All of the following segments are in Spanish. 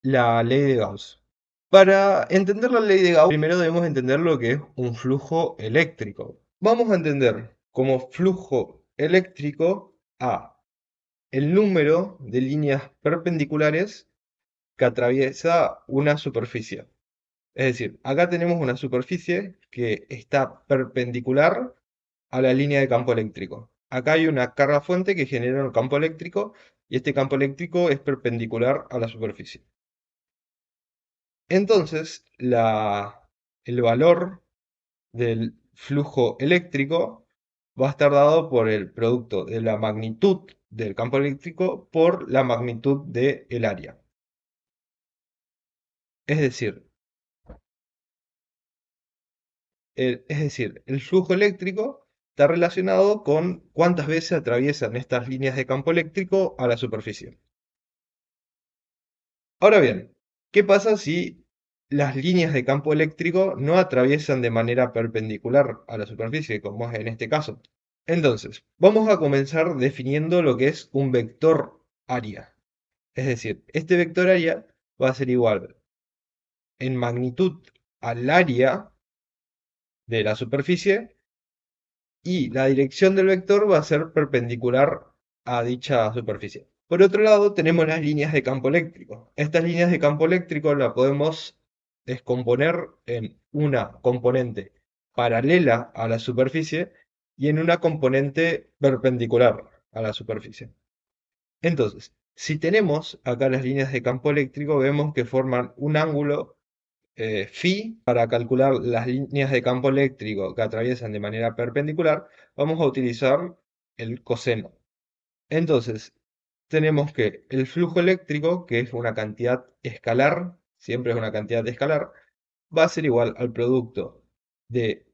la ley de Gauss. Para entender la ley de Gauss, primero debemos entender lo que es un flujo eléctrico. Vamos a entender como flujo eléctrico a el número de líneas perpendiculares que atraviesa una superficie. Es decir, acá tenemos una superficie que está perpendicular a la línea de campo eléctrico. Acá hay una carga fuente que genera un campo eléctrico y este campo eléctrico es perpendicular a la superficie. Entonces, el valor del flujo eléctrico va a estar dado por el producto de la magnitud del campo eléctrico por la magnitud del área. Es decir, el flujo eléctrico está relacionado con cuántas veces atraviesan estas líneas de campo eléctrico a la superficie. Ahora bien, ¿qué pasa si las líneas de campo eléctrico no atraviesan de manera perpendicular a la superficie, como es en este caso? Entonces, vamos a comenzar definiendo lo que es un vector área. Es decir, este vector área va a ser igual en magnitud al área de la superficie y la dirección del vector va a ser perpendicular a dicha superficie. Por otro lado, tenemos las líneas de campo eléctrico. Estas líneas de campo eléctrico las podemos descomponer en una componente paralela a la superficie y en una componente perpendicular a la superficie. Entonces, si tenemos acá las líneas de campo eléctrico, vemos que forman un ángulo phi. Para calcular las líneas de campo eléctrico que atraviesan de manera perpendicular, vamos a utilizar el coseno. Entonces, tenemos que el flujo eléctrico, que es una cantidad escalar, siempre es una cantidad escalar, va a ser igual al producto de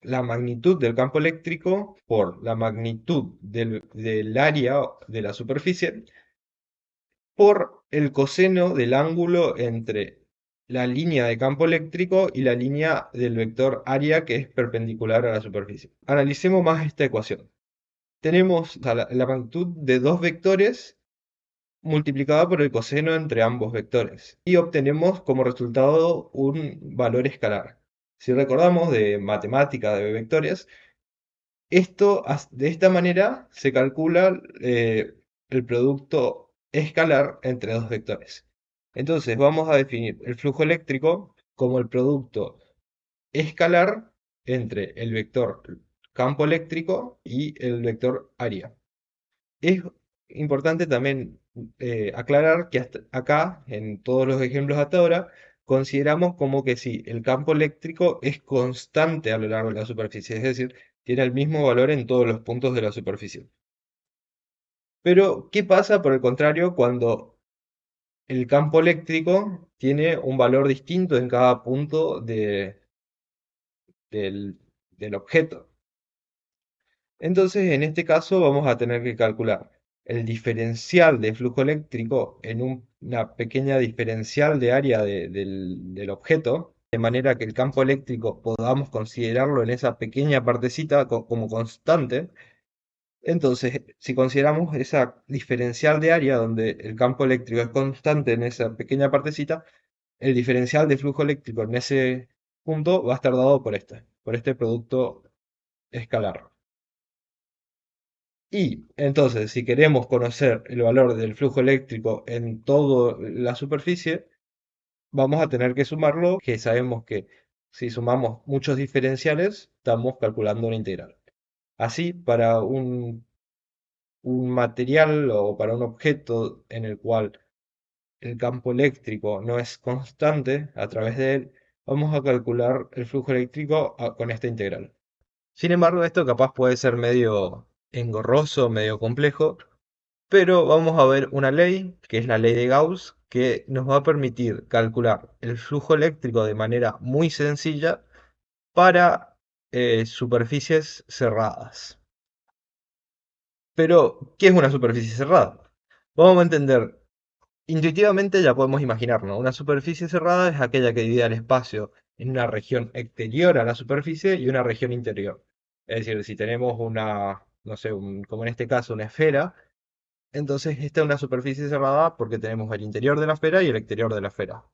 la magnitud del campo eléctrico por la magnitud del área de la superficie por el coseno del ángulo entre la línea de campo eléctrico y la línea del vector área que es perpendicular a la superficie. Analicemos más esta ecuación. Tenemos la magnitud de dos vectores multiplicada por el coseno entre ambos vectores y obtenemos como resultado un valor escalar. Si recordamos de matemática de vectores, de esta manera se calcula el producto escalar entre dos vectores. Entonces vamos a definir el flujo eléctrico como el producto escalar entre el vector campo eléctrico y el vector área. Es importante también aclarar que acá, en todos los ejemplos hasta ahora, consideramos como que sí, el campo eléctrico es constante a lo largo de la superficie, es decir, tiene el mismo valor en todos los puntos de la superficie. Pero, ¿qué pasa por el contrario cuando el campo eléctrico tiene un valor distinto en cada punto del, del objeto? Entonces, en este caso vamos a tener que calcular el diferencial de flujo eléctrico en una pequeña diferencial de área del objeto, de manera que el campo eléctrico podamos considerarlo en esa pequeña partecita como constante. Entonces, si consideramos esa diferencial de área donde el campo eléctrico es constante en esa pequeña partecita, el diferencial de flujo eléctrico en ese punto va a estar dado por este producto escalar. Y entonces, si queremos conocer el valor del flujo eléctrico en toda la superficie, vamos a tener que sumarlo, que sabemos que si sumamos muchos diferenciales, estamos calculando una integral. Así, para un material o para un objeto en el cual el campo eléctrico no es constante a través de él, vamos a calcular el flujo eléctrico con esta integral. Sin embargo, esto capaz puede ser medio engorroso, medio complejo, pero vamos a ver una ley, que es la ley de Gauss, que nos va a permitir calcular el flujo eléctrico de manera muy sencilla para superficies cerradas. Pero, ¿qué es una superficie cerrada? Vamos a entender, intuitivamente ya podemos imaginarnos, una superficie cerrada es aquella que divide el espacio en una región exterior a la superficie y una región interior. Es decir, si tenemos una, no sé, como en este caso, una esfera, Entonces esta es una superficie cerrada porque tenemos el interior de la esfera y el exterior de la esfera.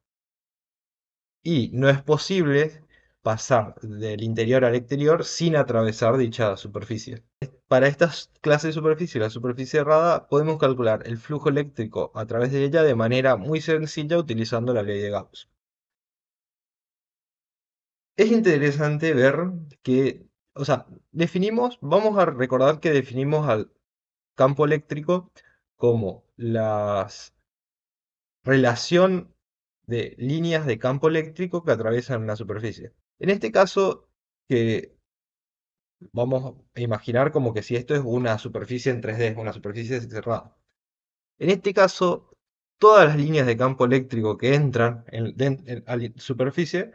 Y no es posible pasar del interior al exterior sin atravesar dicha superficie. Para estas clases de superficie, la superficie cerrada, podemos calcular el flujo eléctrico a través de ella de manera muy sencilla utilizando la ley de Gauss. Es interesante ver que, o sea, vamos a recordar que definimos al campo eléctrico como la relación de líneas de campo eléctrico que atraviesan una superficie. En este caso, que vamos a imaginar como que si esto es una superficie en 3D, una superficie cerrada. En este caso, todas las líneas de campo eléctrico que entran a la superficie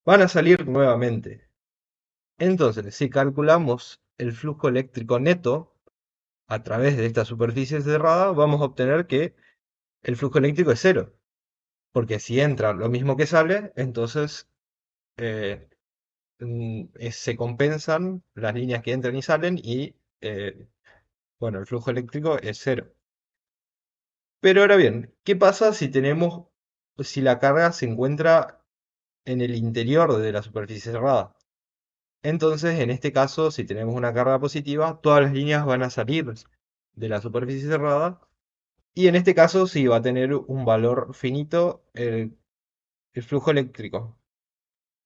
van a salir nuevamente. Entonces, si calculamos el flujo eléctrico neto a través de esta superficie cerrada, vamos a obtener que el flujo eléctrico es cero. Porque si entra lo mismo que sale, entonces eh, se compensan las líneas que entran y salen y, bueno, el flujo eléctrico es cero. Pero ahora bien, ¿qué pasa si la carga se encuentra en el interior de la superficie cerrada? Entonces, en este caso, si tenemos una carga positiva, todas las líneas van a salir de la superficie cerrada. Y en este caso, sí va a tener un valor finito el flujo eléctrico.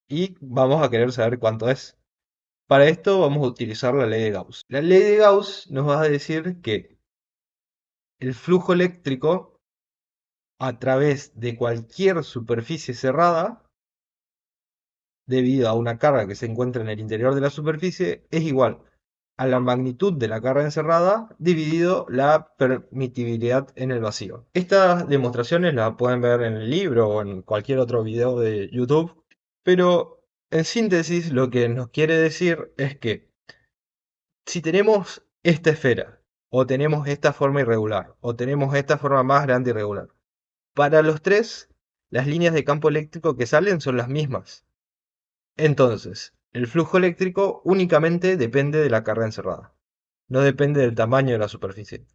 Y vamos a querer saber cuánto es. Para esto vamos a utilizar la ley de Gauss. La ley de Gauss nos va a decir que el flujo eléctrico a través de cualquier superficie cerrada, debido a una carga que se encuentra en el interior de la superficie, es igual a la magnitud de la carga encerrada dividido la permitibilidad en el vacío. Estas demostraciones las pueden ver en el libro o en cualquier otro video de YouTube, pero en síntesis lo que nos quiere decir es que si tenemos esta esfera, o tenemos esta forma irregular, o tenemos esta forma más grande irregular, para los tres, las líneas de campo eléctrico que salen son las mismas. Entonces, el flujo eléctrico únicamente depende de la carga encerrada, no depende del tamaño de la superficie.